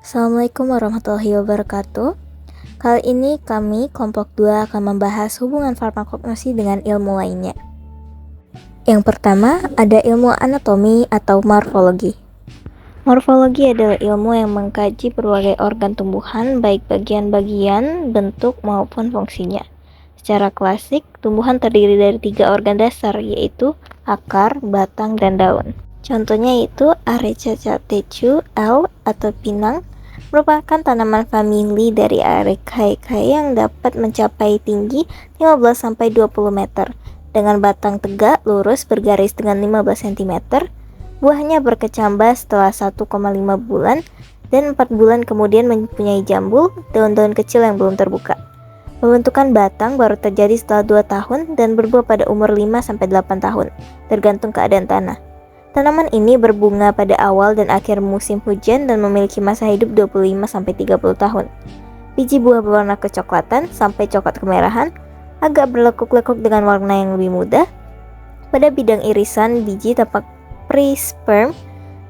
Assalamualaikum warahmatullahi wabarakatuh. Kali ini kami, kelompok 2, akan membahas hubungan farmakognosi dengan ilmu lainnya. Yang pertama, ada ilmu anatomi atau morfologi. Morfologi adalah ilmu yang mengkaji berbagai organ tumbuhan, baik bagian-bagian, bentuk, maupun fungsinya. Secara klasik, tumbuhan terdiri dari 3 organ dasar, yaitu akar, batang, dan daun. Contohnya yaitu Arecaceae L atau pinang, merupakan tanaman famili dari Arecaceae yang dapat mencapai tinggi 15-20 meter, dengan batang tegak, lurus, bergaris dengan 15 cm, buahnya berkecambah setelah 1,5 bulan, dan 4 bulan kemudian mempunyai jambul, daun-daun kecil yang belum terbuka. Pembentukan batang baru terjadi setelah 2 tahun dan berbuah pada umur 5-8 tahun, tergantung keadaan tanah. Tanaman ini berbunga pada awal dan akhir musim hujan dan memiliki masa hidup 25-30 tahun. Biji buah berwarna kecoklatan sampai coklat kemerahan, agak berlekuk-lekuk dengan warna yang lebih muda. Pada bidang irisan, biji tampak pre-sperm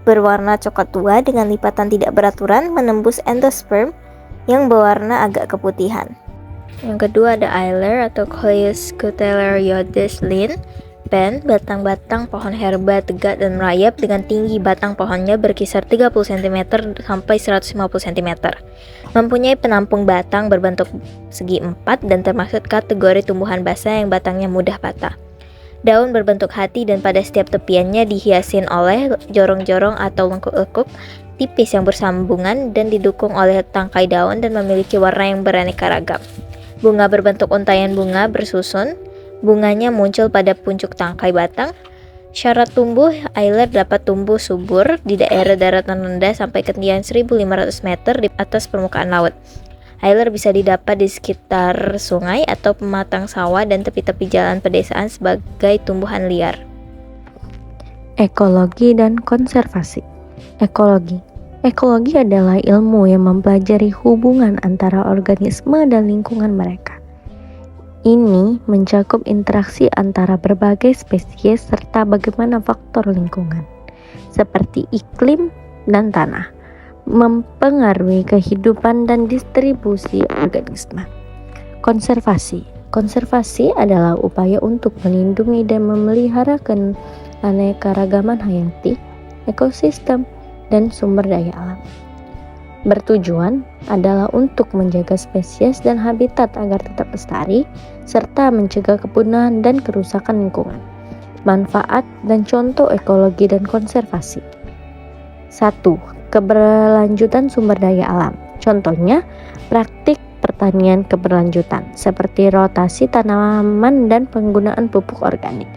berwarna coklat tua dengan lipatan tidak beraturan menembus endosperm yang berwarna agak keputihan. Yang kedua ada Eyler atau Coleus cutellarioides Linn. Pen, batang-batang pohon herba tegak dan merayap dengan tinggi batang pohonnya berkisar 30 cm sampai 150 cm. Mempunyai penampung batang berbentuk segi 4 dan termasuk kategori tumbuhan basah yang batangnya mudah patah. Daun berbentuk hati dan pada setiap tepiannya dihiasin oleh jorong-jorong atau lengkuk-lekuk tipis yang bersambungan dan didukung oleh tangkai daun dan memiliki warna yang beraneka ragam. Bunga berbentuk untaian bunga bersusun. Bunganya muncul pada puncuk tangkai batang. Syarat tumbuh, Eyler dapat tumbuh subur di daerah daratan rendah sampai ketinggian 1.500 meter di atas permukaan laut. Eyler bisa didapat di sekitar sungai atau pematang sawah dan tepi-tepi jalan pedesaan sebagai tumbuhan liar. Ekologi dan konservasi. Ekologi adalah ilmu yang mempelajari hubungan antara organisme dan lingkungan mereka. Ini mencakup interaksi antara berbagai spesies serta bagaimana faktor lingkungan, seperti iklim dan tanah, mempengaruhi kehidupan dan distribusi organisme. Konservasi adalah upaya untuk melindungi dan memelihara keanekaragaman hayati, ekosistem, dan sumber daya alam. Bertujuan adalah untuk menjaga spesies dan habitat agar tetap lestari, serta mencegah kepunahan dan kerusakan lingkungan. Manfaat dan contoh ekologi dan konservasi. 1. Keberlanjutan sumber daya alam. Contohnya, praktik pertanian keberlanjutan, seperti rotasi tanaman dan penggunaan pupuk organik.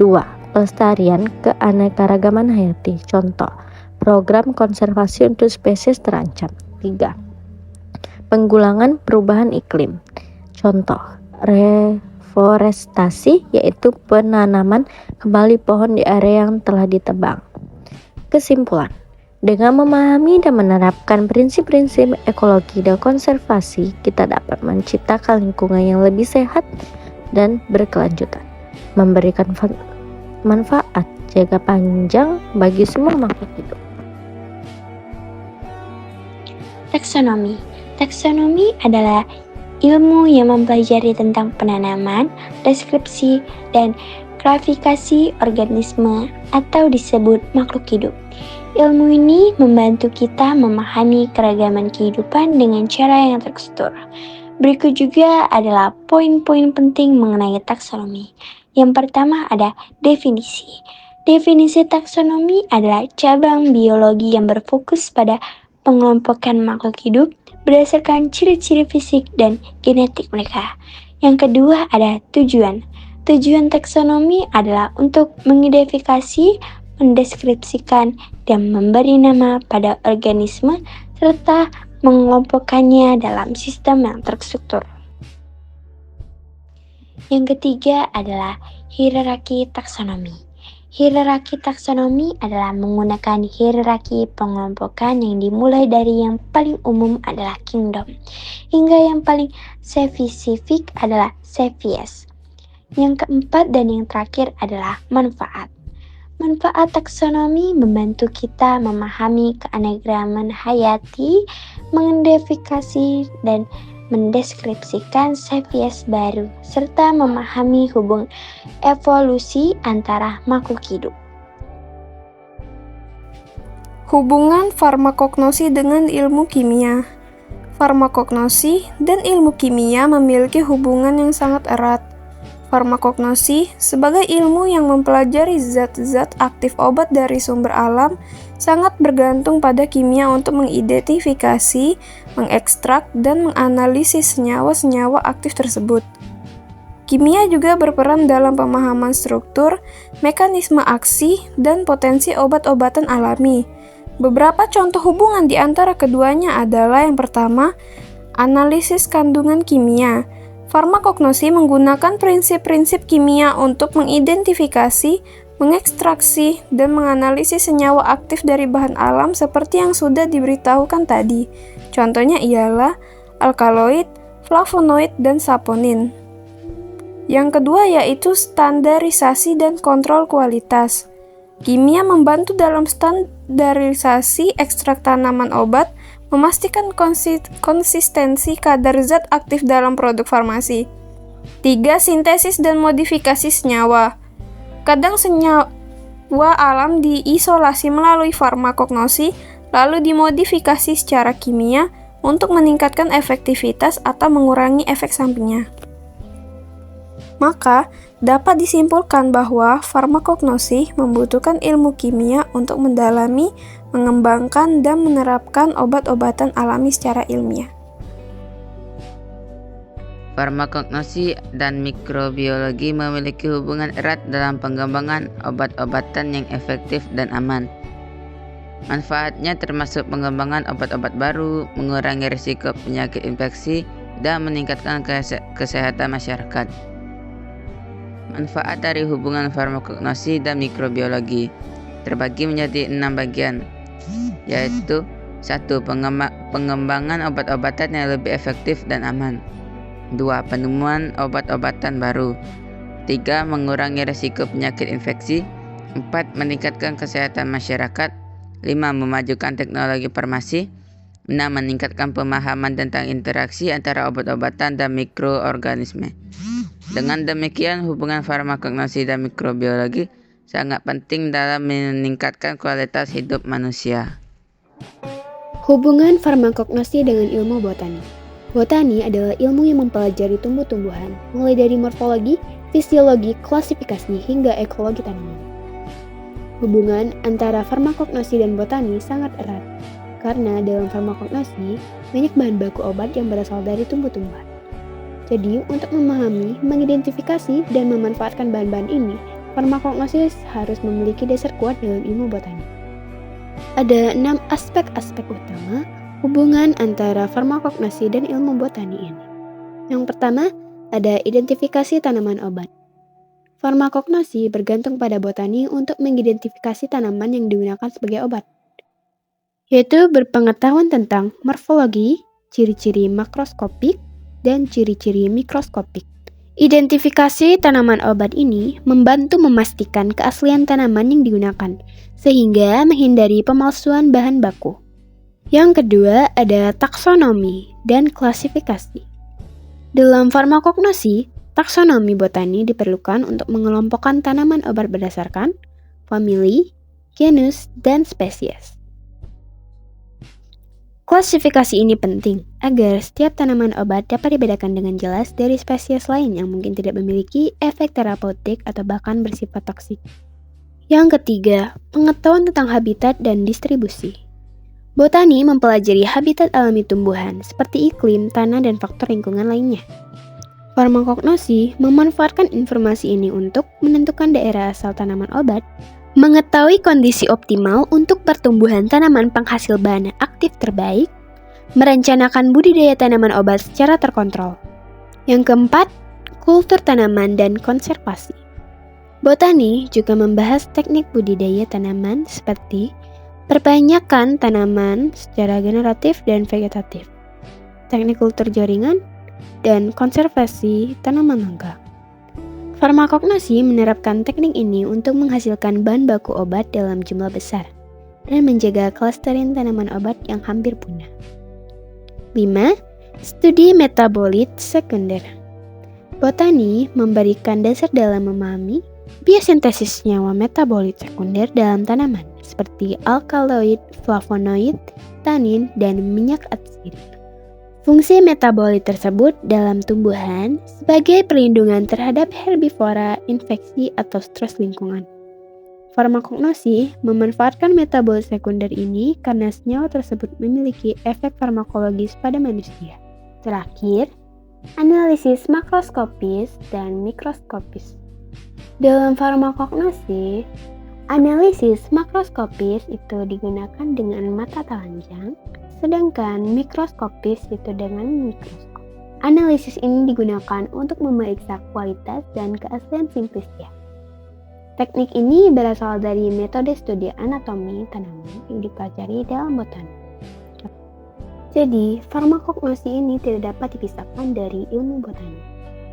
2. Pelestarian keanekaragaman hayati. Contoh, program konservasi untuk spesies terancam. 3. Penggulangan perubahan iklim. Contoh, reforestasi, yaitu penanaman kembali pohon di area yang telah ditebang. Kesimpulan, dengan memahami dan menerapkan prinsip-prinsip ekologi dan konservasi, kita dapat menciptakan lingkungan yang lebih sehat dan berkelanjutan, memberikan manfaat jangka panjang bagi semua makhluk hidup. Taksonomi adalah ilmu yang mempelajari tentang penanaman, deskripsi, dan klasifikasi organisme atau disebut makhluk hidup. Ilmu ini membantu kita memahami keragaman kehidupan dengan cara yang terstruktur. Berikut juga adalah poin-poin penting mengenai taksonomi. Yang pertama ada definisi. Definisi taksonomi adalah cabang biologi yang berfokus pada pengelompokan makhluk hidup berdasarkan ciri-ciri fisik dan genetik mereka. Yang kedua ada tujuan. Tujuan taksonomi adalah untuk mengidentifikasi, mendeskripsikan, dan memberi nama pada organisme serta mengelompokkannya dalam sistem yang terstruktur. Yang ketiga adalah hierarki taksonomi. Hierarki taksonomi adalah menggunakan hierarki pengelompokan yang dimulai dari yang paling umum adalah kingdom, hingga yang paling spesifik adalah species. Yang keempat dan yang terakhir adalah manfaat. Manfaat taksonomi membantu kita memahami keanekaragaman hayati, mengidentifikasi dan mendeskripsikan spesies baru, serta memahami hubungan evolusi antara makhluk hidup. Hubungan farmakognosi dengan ilmu kimia. Farmakognosi dan ilmu kimia memiliki hubungan yang sangat erat. Farmakognosi sebagai ilmu yang mempelajari zat-zat aktif obat dari sumber alam sangat bergantung pada kimia untuk mengidentifikasi, mengekstrak, dan menganalisis senyawa-senyawa aktif tersebut. Kimia juga berperan dalam pemahaman struktur, mekanisme aksi, dan potensi obat-obatan alami. Beberapa contoh hubungan di antara keduanya adalah yang pertama, analisis kandungan kimia. Farmakognosi menggunakan prinsip-prinsip kimia untuk mengidentifikasi, mengekstraksi, dan menganalisis senyawa aktif dari bahan alam seperti yang sudah diberitahukan tadi. Contohnya ialah alkaloid, flavonoid, dan saponin. Yang kedua yaitu standarisasi dan kontrol kualitas. Kimia membantu dalam standarisasi ekstrak tanaman obat, memastikan konsistensi kadar zat aktif dalam produk farmasi. 3. Sintesis dan modifikasi senyawa. Kadang senyawa alam diisolasi melalui farmakognosi, lalu dimodifikasi secara kimia untuk meningkatkan efektivitas atau mengurangi efek sampingnya. Maka, dapat disimpulkan bahwa farmakognosi membutuhkan ilmu kimia untuk mendalami, mengembangkan, dan menerapkan obat-obatan alami secara ilmiah. Farmakognosi dan mikrobiologi memiliki hubungan erat dalam pengembangan obat-obatan yang efektif dan aman. Manfaatnya termasuk pengembangan obat-obat baru, mengurangi risiko penyakit infeksi, dan meningkatkan kesehatan masyarakat. Manfaat dari hubungan farmakognosi dan mikrobiologi terbagi menjadi 6 bagian, yaitu 1. Pengembangan obat-obatan yang lebih efektif dan aman. 2. Penemuan obat-obatan baru. 3. Mengurangi risiko penyakit infeksi. 4. Meningkatkan kesehatan masyarakat. 5. Memajukan teknologi farmasi. 6. Meningkatkan pemahaman tentang interaksi antara obat-obatan dan mikroorganisme. Dengan demikian, hubungan farmakognosi dan mikrobiologi sangat penting dalam meningkatkan kualitas hidup manusia. Hubungan farmakognosi dengan ilmu botani. Botani adalah ilmu yang mempelajari tumbuh-tumbuhan, mulai dari morfologi, fisiologi, klasifikasi, hingga ekologi tanaman. Hubungan antara farmakognosi dan botani sangat erat, karena dalam farmakognosi banyak bahan baku obat yang berasal dari tumbuh-tumbuhan. Jadi, untuk memahami, mengidentifikasi, dan memanfaatkan bahan-bahan ini, farmakognosis harus memiliki dasar kuat dalam ilmu botani. Ada 6 aspek-aspek utama hubungan antara farmakognosi dan ilmu botani ini. Yang pertama, ada identifikasi tanaman obat. Farmakognosi bergantung pada botani untuk mengidentifikasi tanaman yang digunakan sebagai obat, yaitu berpengetahuan tentang morfologi, ciri-ciri makroskopik, dan ciri-ciri mikroskopik. Identifikasi tanaman obat ini membantu memastikan keaslian tanaman yang digunakan, sehingga menghindari pemalsuan bahan baku. Yang kedua, ada taksonomi dan klasifikasi. Dalam farmakognosi, taksonomi botani diperlukan untuk mengelompokkan tanaman obat berdasarkan famili, genus, dan spesies. Klasifikasi ini penting agar setiap tanaman obat dapat dibedakan dengan jelas dari spesies lain yang mungkin tidak memiliki efek terapeutik atau bahkan bersifat toksik. Yang ketiga, pengetahuan tentang habitat dan distribusi. Botani mempelajari habitat alami tumbuhan seperti iklim, tanah, dan faktor lingkungan lainnya. Farmakognosi memanfaatkan informasi ini untuk menentukan daerah asal tanaman obat, mengetahui kondisi optimal untuk pertumbuhan tanaman penghasil bahan aktif terbaik, merencanakan budidaya tanaman obat secara terkontrol. Yang keempat, kultur tanaman dan konservasi. Botani juga membahas teknik budidaya tanaman seperti perbanyakan tanaman secara generatif dan vegetatif, teknik kultur jaringan, dan konservasi tanaman langka. Farmakognosi menerapkan teknik ini untuk menghasilkan bahan baku obat dalam jumlah besar dan menjaga kelestarian tanaman obat yang hampir punah. 5. Studi metabolit sekunder. Botani memberikan dasar dalam memahami biosintesis senyawa metabolit sekunder dalam tanaman seperti alkaloid, flavonoid, tanin, dan minyak atsidik. Fungsi metabolit tersebut dalam tumbuhan sebagai perlindungan terhadap herbivora, infeksi, atau stres lingkungan. Farmakognosi memanfaatkan metabolit sekunder ini karena senyawa tersebut memiliki efek farmakologis pada manusia. Terakhir, analisis makroskopis dan mikroskopis. Dalam farmakognosi, analisis makroskopis itu digunakan dengan mata telanjang, sedangkan mikroskopis itu dengan mikroskop. Analisis ini digunakan untuk memeriksa kualitas dan keaslian simplisnya. Teknik ini berasal dari metode studi anatomi tanaman yang dipelajari dalam botani. Jadi, farmakognosi ini tidak dapat dipisahkan dari ilmu botani,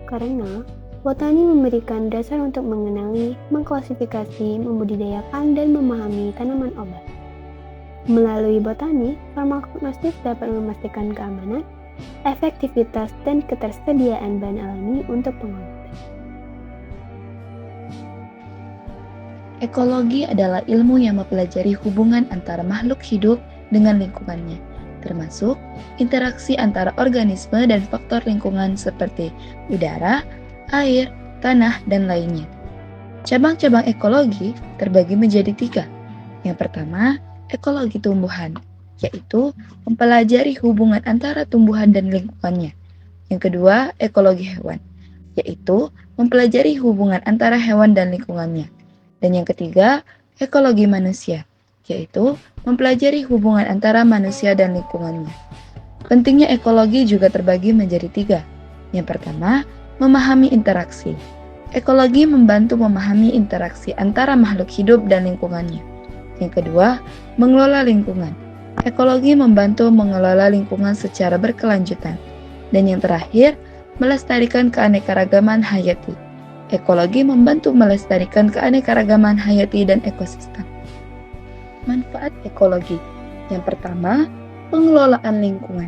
karena botani memberikan dasar untuk mengenali, mengklasifikasi, membudidayakan, dan memahami tanaman obat. Melalui botani, farmakognostik dapat memastikan keamanan, efektivitas, dan ketersediaan bahan alami untuk pengobatan. Ekologi adalah ilmu yang mempelajari hubungan antara makhluk hidup dengan lingkungannya, termasuk interaksi antara organisme dan faktor lingkungan seperti udara, air, tanah, dan lainnya. Cabang-cabang ekologi terbagi menjadi 3. Yang pertama, ekologi tumbuhan, yaitu mempelajari hubungan antara tumbuhan dan lingkungannya. Yang kedua, ekologi hewan, yaitu mempelajari hubungan antara hewan dan lingkungannya. Dan yang ketiga, ekologi manusia, yaitu mempelajari hubungan antara manusia dan lingkungannya. Pentingnya ekologi juga terbagi menjadi 3. Yang pertama, memahami interaksi. Ekologi membantu memahami interaksi antara makhluk hidup dan lingkungannya. Yang kedua, mengelola lingkungan. Ekologi membantu mengelola lingkungan secara berkelanjutan. Dan yang terakhir, melestarikan keanekaragaman hayati. Ekologi membantu melestarikan keanekaragaman hayati dan ekosistem. Manfaat ekologi. Yang pertama, pengelolaan lingkungan.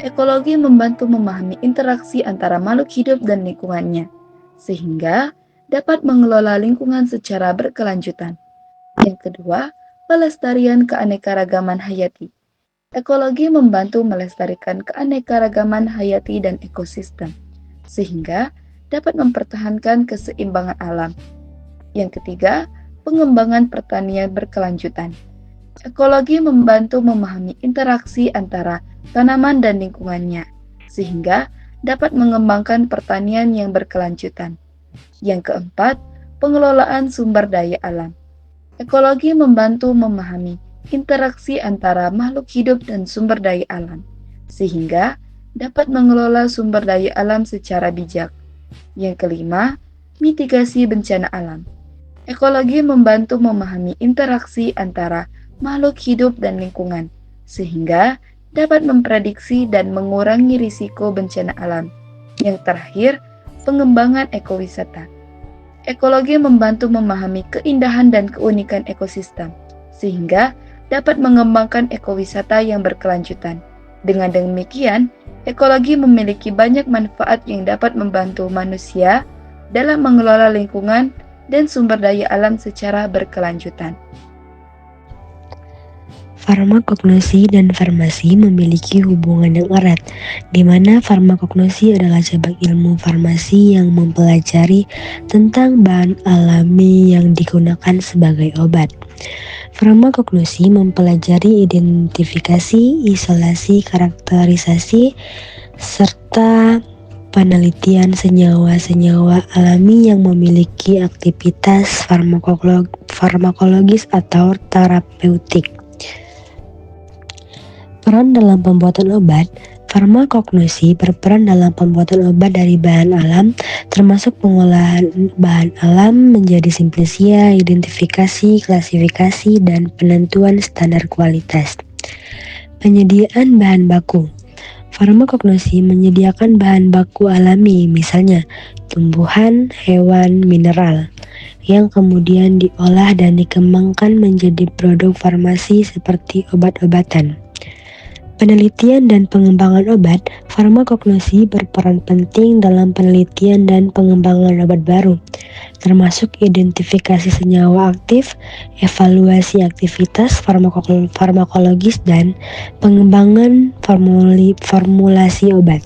Ekologi membantu memahami interaksi antara makhluk hidup dan lingkungannya, sehingga dapat mengelola lingkungan secara berkelanjutan. Yang kedua, pelestarian keanekaragaman hayati. Ekologi membantu melestarikan keanekaragaman hayati dan ekosistem, sehingga dapat mempertahankan keseimbangan alam. Yang ketiga, pengembangan pertanian berkelanjutan. Ekologi membantu memahami interaksi antara tanaman dan lingkungannya, sehingga dapat mengembangkan pertanian yang berkelanjutan. Yang keempat, pengelolaan sumber daya alam. Ekologi membantu memahami interaksi antara makhluk hidup dan sumber daya alam, sehingga dapat mengelola sumber daya alam secara bijak. Yang kelima, mitigasi bencana alam. Ekologi membantu memahami interaksi antara makhluk hidup dan lingkungan, sehingga dapat memprediksi dan mengurangi risiko bencana alam. Yang terakhir, pengembangan ekowisata. Ekologi membantu memahami keindahan dan keunikan ekosistem, sehingga dapat mengembangkan ekowisata yang berkelanjutan. Dengan demikian, ekologi memiliki banyak manfaat yang dapat membantu manusia dalam mengelola lingkungan dan sumber daya alam secara berkelanjutan. Farmakognosi dan farmasi memiliki hubungan yang erat, di mana farmakognosi adalah cabang ilmu farmasi yang mempelajari tentang bahan alami yang digunakan sebagai obat. Farmakognosi mempelajari identifikasi, isolasi, karakterisasi, serta penelitian senyawa-senyawa alami yang memiliki aktivitas farmakologis atau terapeutik. Peran dalam pembuatan obat. Farmakognosi berperan dalam pembuatan obat dari bahan alam, termasuk pengolahan bahan alam menjadi simplisia, identifikasi, klasifikasi, dan penentuan standar kualitas. Penyediaan bahan baku. Farmakognosi menyediakan bahan baku alami, misalnya tumbuhan, hewan, mineral, yang kemudian diolah dan dikembangkan menjadi produk farmasi seperti obat-obatan. Penelitian dan pengembangan obat, farmakognosi berperan penting dalam penelitian dan pengembangan obat baru, termasuk identifikasi senyawa aktif, evaluasi aktivitas farmakologis, dan pengembangan formulasi obat.